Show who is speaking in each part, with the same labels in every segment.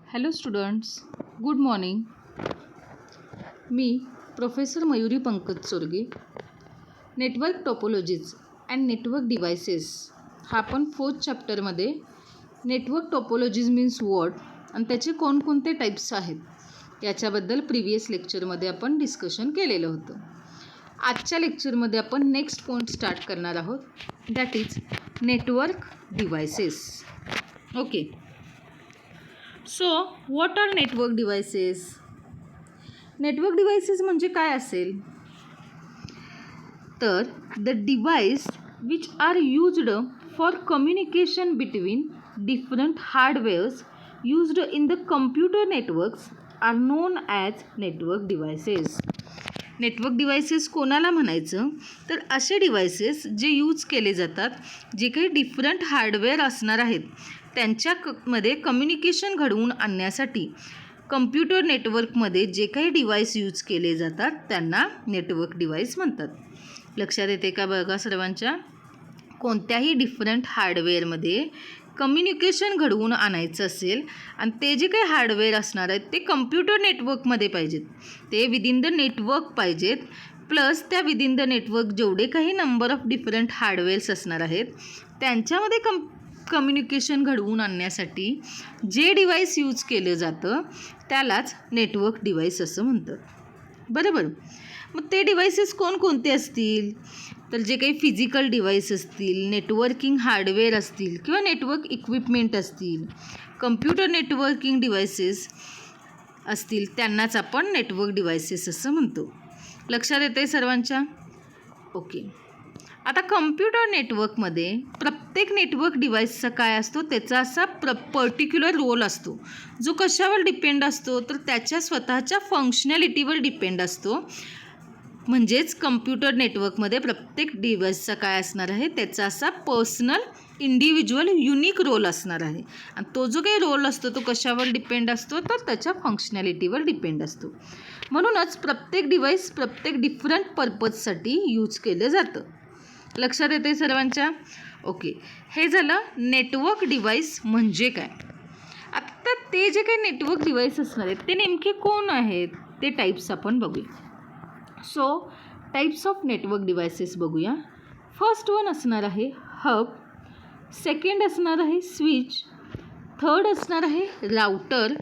Speaker 1: Hello students, good morning. मी professor Mayuri Pankaj Chorge. Network topologies and network devices हा आपण 4th चॅप्टरमध्ये नेटवर्क टोपोलॉजीज मीन्स व्हॉट आणि त्याचे कोणकोणते टाईप्स आहेत याच्याबद्दल प्रिव्हियस लेक्चरमध्ये आपण डिस्कशन केलेलं होतं. आजच्या लेक्चरमध्ये आपण नेक्स्ट पॉईंट स्टार्ट करणार आहोत, that is network devices. Okay, so what are network devices? Network devices म्हणजे काय असेल तर the device which are used for communication between different hardwares used in the computer networks are known as network devices. Network devices कोणाला म्हणायचं तर असे devices जे use केले जातात, जे काही डिफरंट हार्डवेअर असणार आहेत त्यांच्यामध्ये कम्युनिकेशन घडवून आणण्यासाठी कम्प्युटर नेटवर्कमध्ये जे काही डिव्हाइस यूज केले जातात त्यांना नेटवर्क डिव्हाइस म्हणतात. लक्षात येते का बघा सर्वांच्या? कोणत्याही डिफरंट हार्डवेअरमध्ये कम्युनिकेशन घडवून आणायचं असेल आणि ते जे काही हार्डवेअर असणार आहेत ते कम्प्युटर नेटवर्कमध्ये पाहिजेत, ते विदिन द नेटवर्क पाहिजेत, प्लस त्या विदिन द नेटवर्क जेवढे काही नंबर ऑफ डिफरंट हार्डवेअर्स असणार आहेत त्यांच्यामध्ये कम्युनिकेशन घडवून आणण्यासाठी जे डिव्हाइस यूज केलं जातं त्यालाच नेटवर्क डिव्हाइस असं म्हणतात. बरोबर. मग ते डिव्हाइसेस कोणकोणते असतील तर जे काही फिजिकल डिव्हाइस असतील, नेटवर्किंग हार्डवेअर असतील किंवा नेटवर्क इक्विपमेंट असतील, कम्प्युटर नेटवर्किंग डिव्हाइसेस असतील त्यांनाच आपण नेटवर्क डिव्हाइसेस असं म्हणतो. लक्षात येते सर्वांच्या? ओके, आता कम्प्युटर नेटवर्कमध्ये प्रत्येक नेटवर्क डिव्हाइसचा काय असतो त्याचा असा पर्टिक्युलर रोल असतो, जो कशावर डिपेंड असतो तर त्याच्या स्वतःच्या फंक्शनॅलिटीवर डिपेंड असतो. म्हणजेच कम्प्युटर नेटवर्कमध्ये प्रत्येक डिव्हाइसचा काय असणार आहे त्याचा असा पर्सनल इंडिव्हिज्युअल युनिक रोल असणार आहे आणि तो जो काही रोल असतो तो कशावर डिपेंड असतो तर त्याच्या फंक्शनॅलिटीवर डिपेंड असतो. म्हणूनच प्रत्येक डिव्हाइस प्रत्येक डिफरंट पर्पजसाठी यूज केलं जातं. लक्षात येते सर्वांच्या? ओके, हे झालं नेटवर्क डिव्हाइस म्हणजे काय. आता ते जे काही नेटवर्क डिव्हाइस असणार आहेत ते नेमके कोण आहेत ते टाईप्स आपण बघूया. So types of network devices बघूया. फर्स्ट वन असणार आहे हब, सेकंड असणार आहे स्विच, थर्ड असणार आहे राउटर,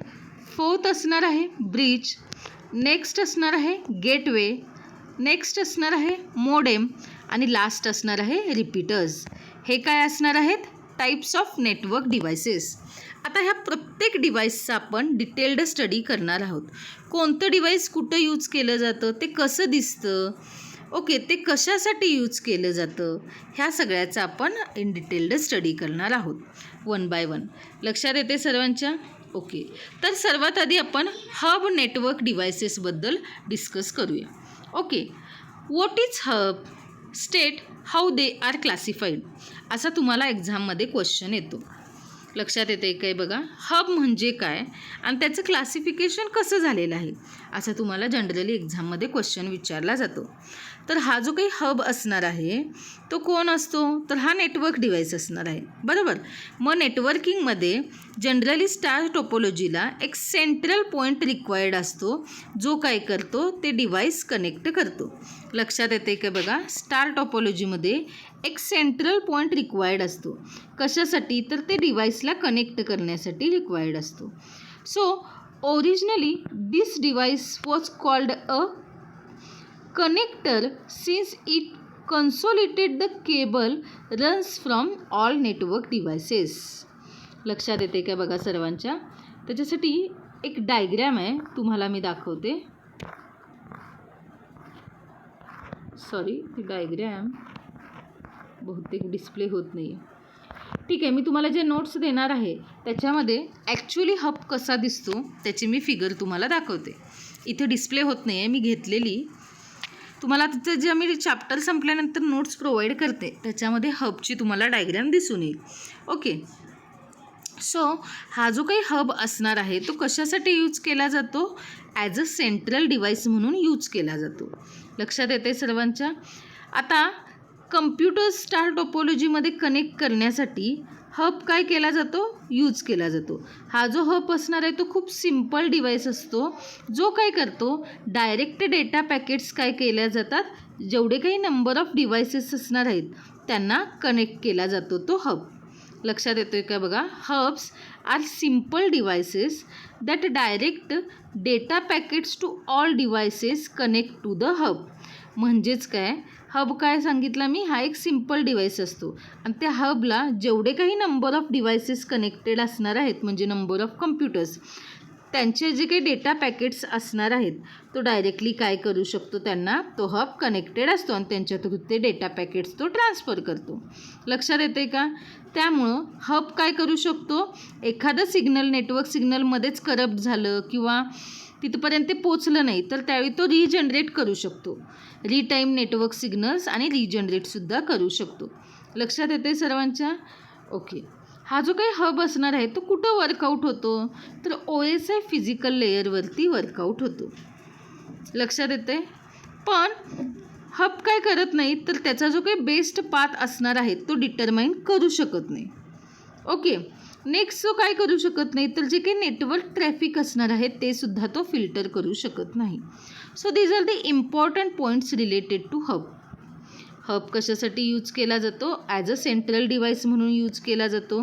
Speaker 1: फोर्थ असणार आहे ब्रिज, नेक्स्ट असणार आहे गेटवे, नेक्स्ट असणार आहे मोडेम आणि लास्ट असणार आहे रिपीटर्स. हे काय असणार आहेत? Types of network devices. आता ह्या प्रत्येक डिव्हाइसचा आपण डिटेल्ड स्टडी करणार आहोत. कोणतं डिव्हाइस कुठं यूज केलं जातं, ते कसं दिसतं, ओके, ते कशासाठी यूज केलं जातं, ह्या सगळ्याचा आपण इन डिटेल्ड स्टडी करणार आहोत वन बाय वन. लक्षात येते सर्वांच्या? ओके, तर सर्वात आधी आपण हब नेटवर्क डिव्हाइसेसबद्दल डिस्कस करूया. Okay, what is hub? State how they are classified, असा तुम्हाला एक्झाममध्ये क्वेश्चन येतो. लक्षात येते काय बघा? हब म्हणजे काय आणि त्याचं क्लासिफिकेशन कसं झालेलं आहे असं तुम्हाला जनरली एक्झाममध्ये क्वेश्चन विचारला जातो. तर हा जो काही हब असणार आहे तो कोण असतो तर हा नेटवर्क डिव्हाइस असणार आहे. बरोबर. मग नेटवर्किंगमध्ये जनरली स्टार टोपोलॉजीला एक सेंट्रल पॉईंट रिक्वायर्ड असतो जो काय करतो ते डिव्हाइस कनेक्ट करतो. लक्षात येते का बघा? स्टार टोपोलॉजीमध्ये एक सेंट्रल पॉईंट रिक्वायर्ड असतो. कशासाठी तर ते डिव्हाइसला कनेक्ट करण्यासाठी रिक्वायर्ड असतो. So originally this device was called a connector since it consolidated the cable runs from all network devices. लक्षात येते का बघा सर्वांच्या? त्याच्यासाठी एक डायग्रॅम आहे, तुम्हाला मी दाखवते. सॉरी, ती डायग्रॅम बहुतेक डिस्प्ले होत नाही आहे. ठीक आहे, मी तुम्हाला जे नोट्स देणार आहे त्याच्यामध्ये ॲक्च्युली हब कसा दिसतो त्याची मी फिगर तुम्हाला दाखवते. इथे डिस्प्ले होत नाही आहे, मी घेतलेली. तुम्हाला तिथं जे मी चॅप्टर संपल्यानंतर नोट्स प्रोव्हाइड करते त्याच्यामध्ये हबची तुम्हाला डायग्रॅम दिसून येईल. ओके, सो हा जो काही हब असणार आहे तो कशासाठी यूज केला जातो? ॲज अ सेंट्रल डिव्हाइस म्हणून यूज केला जातो. लक्षात येते सर्वांच्या? आता कम्प्युटर स्टार टोपोलॉजीमध्ये कनेक्ट करण्यासाठी हब काय केला जातो, यूज केला जातो. हा जो हब असणार आहे तो खूप सिम्पल डिव्हाइस असतो, जो काय करतो, डायरेक्ट डेटा पॅकेट्स काय केल्या जातात, जेवढे काही नंबर ऑफ डिव्हायसेस असणार आहेत त्यांना कनेक्ट केला जातो तो हब. लक्षात येतोय का बघा. Hubs are simple devices that direct data packets to all devices connect to the hub. म्हणजेच काय, हब काय सांगितलं मी, हा एक सिम्पल डिव्हाइस असतो आणि त्या हबला जेवढे काही नंबर ऑफ डिव्हायसेस कनेक्टेड असणार आहेत, म्हणजे नंबर ऑफ कम्प्युटर्स, त्यांचे जे काही डेटा पॅकेट्स असणार आहेत तो डायरेक्टली काय करू शकतो, त्यांना तो हब कनेक्टेड असतो आणि त्यांच्या थ्रू ते डेटा पॅकेट्स तो ट्रान्सफर करतो. लक्षात येते का. त्यामुळं हब काय करू शकतो, एखादं सिग्नल नेटवर्क सिग्नलमध्येच करप्ट झालं किंवा तिथपर्यंत ते पोचलं नाही तर त्यावेळी तो रिजनरेट करू शकतो. रिटाईम नेटवर्क सिग्नल्स आणि रिजनरेटसुद्धा करू शकतो. लक्षात येते सर्वांच्या. ओके. हा जो काही हब असणार आहे तो कुठं वर्कआउट होतो, तर OSI फिजिकल लेअरवरती वर्कआउट होतो. लक्षात येते. पण हब काय करत नाही, तर त्याचा जो काही बेस्ट पाथ असणार आहे तो डिटरमाइन करू शकत नाही. ओके. नेक्स्ट जो काय करू शकत नाही, तर जे काही नेटवर्क ट्रॅफिक असणार आहे ते सुद्धा तो फिल्टर करू शकत नाही. So these are the important points related to hub. Hub कशासाठी यूज केला जातो, ॲज अ सेंट्रल डिव्हाइस म्हणून यूज केला जातो.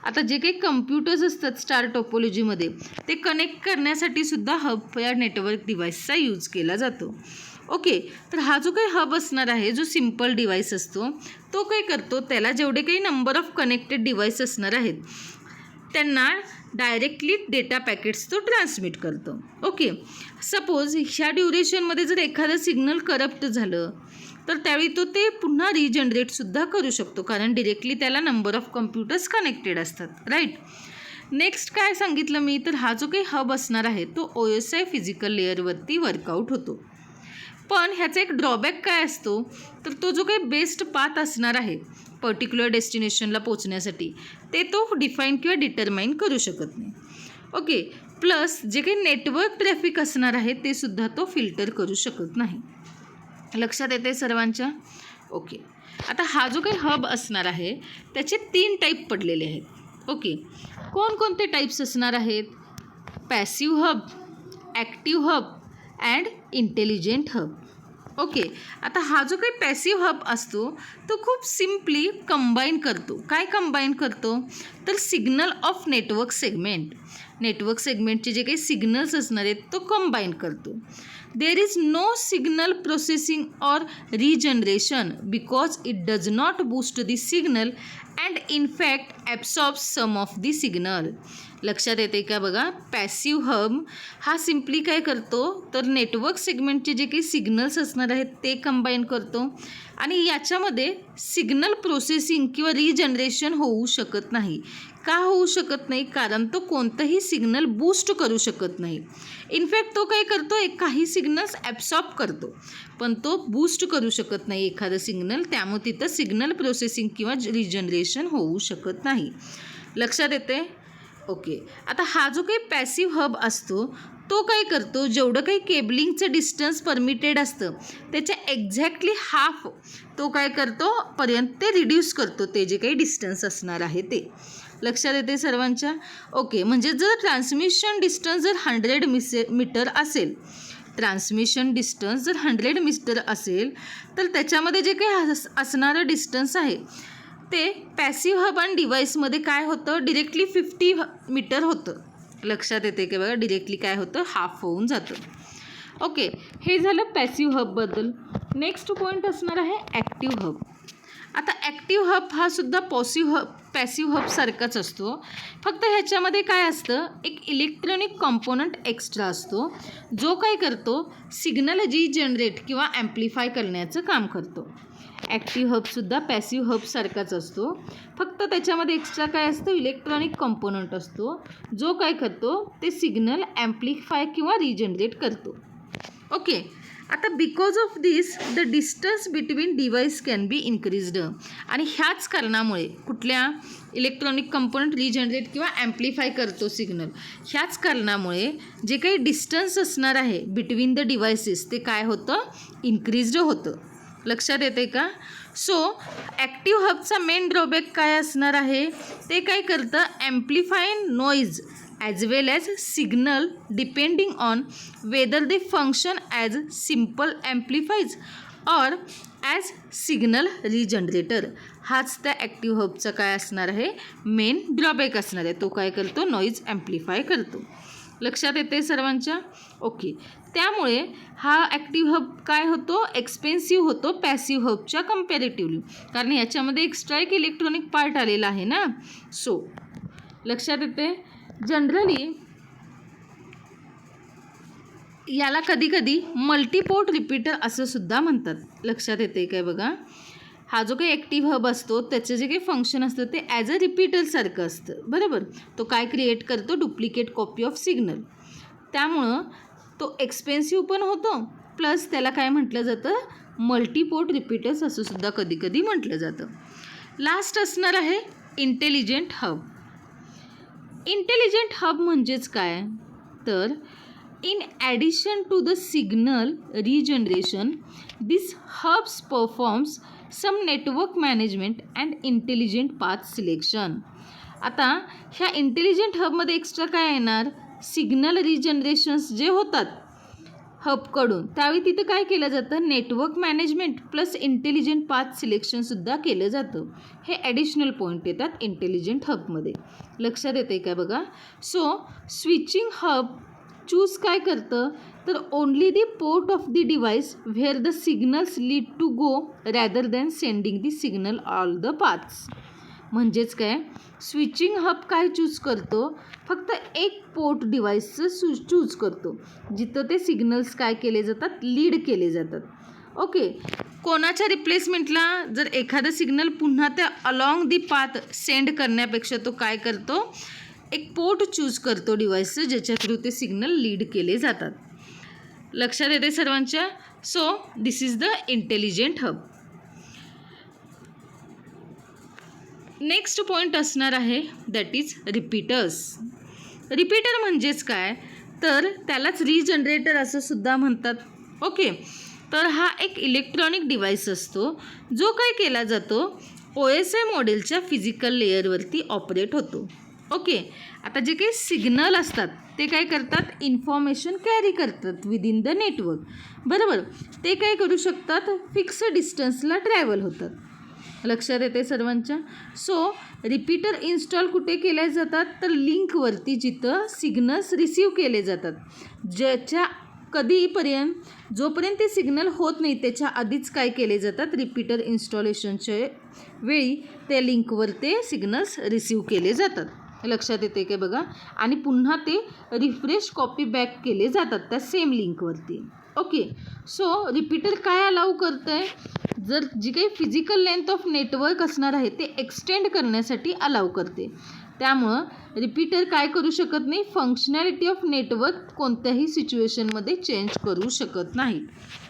Speaker 1: आता जे काही कम्प्युटर्स असतात स्टार टोपोलॉजीमध्ये ते कनेक्ट करण्यासाठी सुद्धा हब या नेटवर्क डिव्हाइसचा यूज केला जातो. ओके. तर हा जो काही हब असणार आहे, जो सिम्पल डिव्हाइस असतो, तो काय करतो, त्याला जेवढे काही नंबर ऑफ कनेक्टेड डिव्हाइस असणार आहेत त्यांना डायरेक्टली डेटा पॅकेट्स तो ट्रान्समिट करतो. ओके. सपोज ह्या ड्युरेशनमध्ये जर एखादं सिग्नल करप्ट झालं तर त्यावेळी तो ते पुन्हा रिजनरेटसुद्धा करू शकतो, कारण डिरेक्टली त्याला नंबर ऑफ कम्प्युटर्स कनेक्टेड असतात. राईट. नेक्स्ट काय सांगितलं मी, तर हा जो काही हब असणार आहे तो OSI फिजिकल लेअरवरती वर्कआउट होतो. पण ह्याचा एक ड्रॉबॅक काय असतो, तर तो जो काही बेस्ट पाथ असणार आहे पर्टिक्युलर डेस्टिनेशनला पोचण्यासाठी ते तो डिफाईन किंवा डिटरमाइन करू शकत नाही. ओके. प्लस जे काही नेटवर्क ट्रॅफिक असणार आहे ते सुद्धा तो फिल्टर करू शकत नाही. लक्षात येते सर्वांच्या. ओके. आता हा जो काही हब असणार आहे त्याचे 3 टाईप पडलेले आहेत. ओके. कोणकोणते टाईप्स असणार आहेत, passive hub, active hub and intelligent hub. Okay. आता हा जो काही पॅसिव्ह हब असतो तो खूप सिम्पली कंबाईन करतो. काय कंबाईन करतो, तर signal of network segment. Network सेगमेंटचे जे काही सिग्नल्स असणार आहेत तो कंबाईन करतो. There is no signal processing or regeneration because it does not boost the signal and in fact absorbs some of the signal. लक्षात येते का बघा. पॅसिव्ह हब हा सिम्पली काय करतो, तर नेटवर्क सेगमेंटचे जे काही सिग्नल्स असणार आहेत ते कंबाईन करतो आणि याच्यामध्ये सिग्नल प्रोसेसिंग किंवा रिजनरेशन होऊ शकत नाही. का होऊ शकत नाही, कारण तो कोणतंही सिग्नल बूस्ट करू शकत नाही. इनफॅक्ट तो काय करतो, काही सिग्नल्स ॲब्सॉर्ब करतो पण तो बूस्ट करू शकत नाही एखादं सिग्नल. त्यामुळे तिथं सिग्नल प्रोसेसिंग किंवा रिजनरेशन होऊ शकत नाही. लक्षात येते. ओके. आता हा जो काही पॅसिव्ह हब असतो तो काय करतो, जेवढं काही केबलिंगचं डिस्टन्स परमिटेड असतं त्याच्या एक्झॅक्टली हाफ तो काय करतो पर्यंत ते रिड्यूस करतो, ते जे काही डिस्टन्स असणार आहे ते. लक्षात येते सर्वांच्या. ओके. म्हणजे जर ट्रान्समिशन डिस्टन्स जर 100 मीटर असेल, ट्रान्समिशन डिस्टन्स जर 100 मीटर असेल तर त्याच्यामध्ये जे काही असणारं डिस्टन्स आहे ते पॅसिव्ह हब आणि डिव्हाइसमध्ये काय होतं, डिरेक्टली 50 मीटर होतं. लक्षात येते की बघा, डिरेक्टली काय होतं, हाफ होऊन जातं. ओके. हे झालं पॅसिव्ह हबबद्दल. नेक्स्ट पॉईंट असणार आहे ॲक्टिव्ह हब. आता ॲक्टिव्ह हब हा सुद्धा पॅसिव्ह हबसारखाच असतो, फक्त ह्याच्यामध्ये काय असतं, एक इलेक्ट्रॉनिक कॉम्पोनंट एक्स्ट्रा असतो जो काय करतो, सिग्नल रिजनरेट किंवा ॲम्प्लिफाय करण्याचं काम करतो. ॲक्टिव्ह हबसुद्धा पॅसिव्ह हबसारखाच असतो, फक्त त्याच्यामध्ये एक्स्ट्रा काय असतं, इलेक्ट्रॉनिक कॉम्पोनंट असतो जो काय करतो, ते सिग्नल ॲम्प्लिफाय किंवा रिजनरेट करतो. ओके. आता because of this the distance between device can be increased. आणि ह्याच कारणामुळे, कुठल्या इलेक्ट्रॉनिक कंपोनंट रिजनरेट किंवा ॲम्प्लिफाय करतो सिग्नल, ह्याच कारणामुळे जे काही डिस्टन्स असणार आहे बिटवीन द डिव्हाइसेस ते काय होतं, इन्क्रीज्ड होतं. लक्षात येते का. सो ॲक्टिव्ह हबचा मेन ड्रॉबॅक काय असणार आहे, ते काय करतं, amplifying noise as well as signal depending on whether they function as simple amplifies or as signal regenerator. हाच त्या ॲक्टिव्ह हबचा काय असणार आहे, मेन ड्रॉबॅक असणार आहे. तो काय करतो, नॉईज ॲम्प्लिफाय करतो. लक्षात येते सर्वांच्या? ओके. त्यामुळे हा ॲक्टिव्ह हब काय होतो, एक्सपेन्सिव्ह होतो पॅसिव्ह हबच्या कम्पॅरेटिव्हली, कारण याच्यामध्ये एक्स्ट्रा एक इलेक्ट्रॉनिक पार्ट आलेला आहे ना. सो लक्षात येते. जनरली याला कधी कधी मल्टीपोर्ट रिपीटर असं सुद्धा म्हणतात. लक्षात येते काय बघा, हा जो काही ॲक्टिव्ह हब असतो त्याचं जे काही फंक्शन असतं ते ॲज अ रिपीटरसारखं असतं, बरोबर. तो काय क्रिएट करतो, डुप्लिकेट कॉपी ऑफ सिग्नल. त्यामुळं तो एक्सपेन्सिव्ह पण होतो, प्लस त्याला काय म्हटलं जातं, मल्टीपोर्ट रिपीटर्स असं सुद्धा कधी कधी म्हटलं जातं. लास्ट असणार आहे इंटेलिजंट हब. इंटेलिजंट हब म्हणजेच काय, तर in addition to the signal regeneration, this hubs performs some network management and intelligent path selection. आता ह्या इंटेलिजंट हबमध्ये एक्स्ट्रा काय येणार, सिग्नल रिजनरेशन्स जे होतात हबकडून, त्यावेळी तिथं काय केलं जातं, network management plus intelligent path सिलेक्शनसुद्धा केलं जातं. हे ॲडिशनल पॉईंट येतात इंटेलिजंट हबमध्ये. लक्षात येते काय बघा. सो स्विचिंग हब चूज काय करतं, तर only the port of the device where the signals lead to go rather than sending the signal all the paths. म्हणजेच काय, स्विचिंग हब काय चूज करतो, फक्त एक पोर्ट डिव्हाइसचं चूज करतो जिथं ते सिग्नल्स काय केले जातात, लीड केले जातात. ओके. कोणाच्या रिप्लेसमेंटला जर एखादं सिग्नल पुन्हा त्या अलॉंग दी पाथ सेंड करण्यापेक्षा तो काय करतो, एक पोर्ट चूज करतो डिव्हाइसचं ज्याच्या थ्रू ते सिग्नल लीड केले जातात. लक्षात येते सर्वांच्या. So this is the intelligent hub. Next point असणार आहे दॅट इज रिपीटर्स. रिपीटर म्हणजेच काय, तर त्यालाच रिजनरेटर असं सुद्धा म्हणतात. ओके. तर हा एक इलेक्ट्रॉनिक डिव्हाइस असतो जो काय केला जातो, OSI मॉडेलच्या फिजिकल लेअरवरती ऑपरेट होतो. ओके. आता जे काही सिग्नल असतात ते काय करतात, इन्फॉर्मेशन कॅरी करतात विदिन द नेटवर्क, बरोबर. ते काय करू शकतात, फिक्स डिस्टन्सला ट्रॅव्हल होतात. लक्षात येते सर्वांच्या. सो रिपीटर इन्स्टॉल कुठे केले जातात, तर लिंकवरती जिथं सिग्नल्स रिसीव केले जातात, ज्याच्या कधीपर्यंत जोपर्यंत ते सिग्नल होत नाही त्याच्या आधीच काय केले जातात, रिपीटर इन्स्टॉलेशनच्या वेळी त्या लिंकवर ते सिग्नल्स रिसीव केले जातात. लक्षात येते काय बघा. आणि पुन्हा ते रिफ्रेश कॉपी बॅक केले जातात त्या सेम लिंकवरती. ओके. सो रिपीटर काय अलाउ करतं आहे, जर जी काही फिजिकल लेंथ ऑफ नेटवर्क असणार आहे ते एक्सटेंड करण्यासाठी अलाउ करते. त्यामुळं रिपीटर काय करू शकत नाही, फंक्शनॅलिटी ऑफ नेटवर्क कोणत्याही सिच्युएशनमध्ये चेंज करू शकत नाही.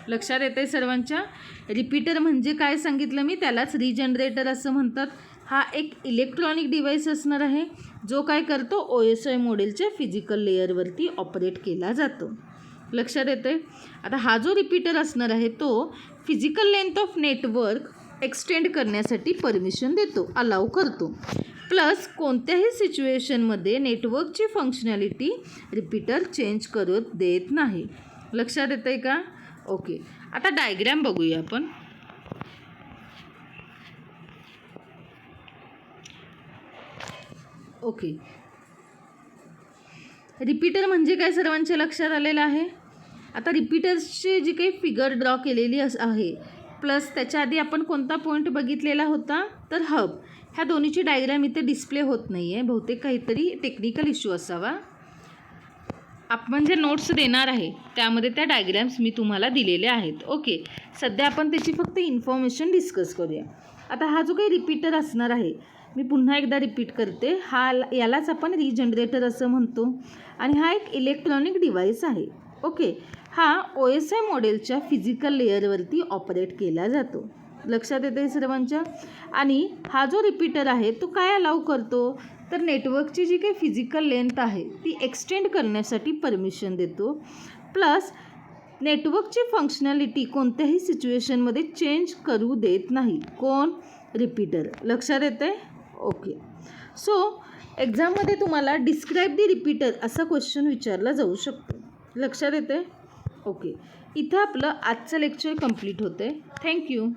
Speaker 1: लक्षात येते सर्वांच्या. रिपीटर म्हणजे काय सांगितलं मी, त्यालाच रिजनरेटर असं म्हणतात. हा एक इलेक्ट्रॉनिक डिव्हाइस असणार आहे जो काय करतो, OSI मॉडेलच्या फिजिकल लेअरवरती ऑपरेट केला जातो. लक्षात येते. आता हा जो रिपीटर असणार आहे तो physical length of network extend करण्यासाठी परमिशन देतो, अलाउ करतो. प्लस कोणत्याही सिच्युएशनमध्ये नेटवर्कची फंक्शनॅलिटी रिपीटर चेंज करत देत नाही. लक्षात येतं आहे का. ओके. आता डायग्रॅम बघूया आपण. ओके. रिपीटर म्हणजे काय सर्वांच्या लक्षात आलेलं आहे. आता रिपीटर्सची जी काही फिगर ड्रॉ केलेली आहे, प्लस त्याच्या आधी आपण कोणता पॉईंट बघितलेला होता, तर हब. ह्या दोन्हीची डायग्राम इथे डिस्प्ले होत नाही आहे, बहुतेक काहीतरी टेक्निकल इश्यू असावा. आपण जे नोट्स देणार आहे त्यामध्ये त्या डायग्राम्स मी तुम्हाला दिलेल्या आहेत. ओके. सध्या आपण त्याची फक्त इन्फॉर्मेशन डिस्कस करूया. आता हा जो काही रिपीटर असणार आहे, मी पुन्हा एकदा रिपीट करते, यालाच आपण रिजनरेटर असं म्हणतो. आणि हा एक इलेक्ट्रॉनिक डिव्हाइस आहे. ओके. हा OSI मॉडेलच्या फिजिकल लेअरवरती ऑपरेट केला जातो. लक्षात येते सर्वांच्या. आणि हा जो रिपीटर आहे तो काय अलाउ करतो, तर नेटवर्कची जी काही फिजिकल लेंथ आहे ती एक्सटेंड करण्यासाठी परमिशन देतो. प्लस नेटवर्कची फंक्शनॅलिटी कोणत्याही सिच्युएशनमध्ये चेंज करू देत नाही. कोण? रिपीटर. लक्षात येते? ओके. सो एक्झाममध्ये तुम्हाला डिस्क्राईब दी रिपीटर असा क्वेश्चन विचारला जाऊ शकतो. लक्षात येते? ओके. इथं आपलं आजचं लेक्चर कंप्लीट होते. थँक्यू.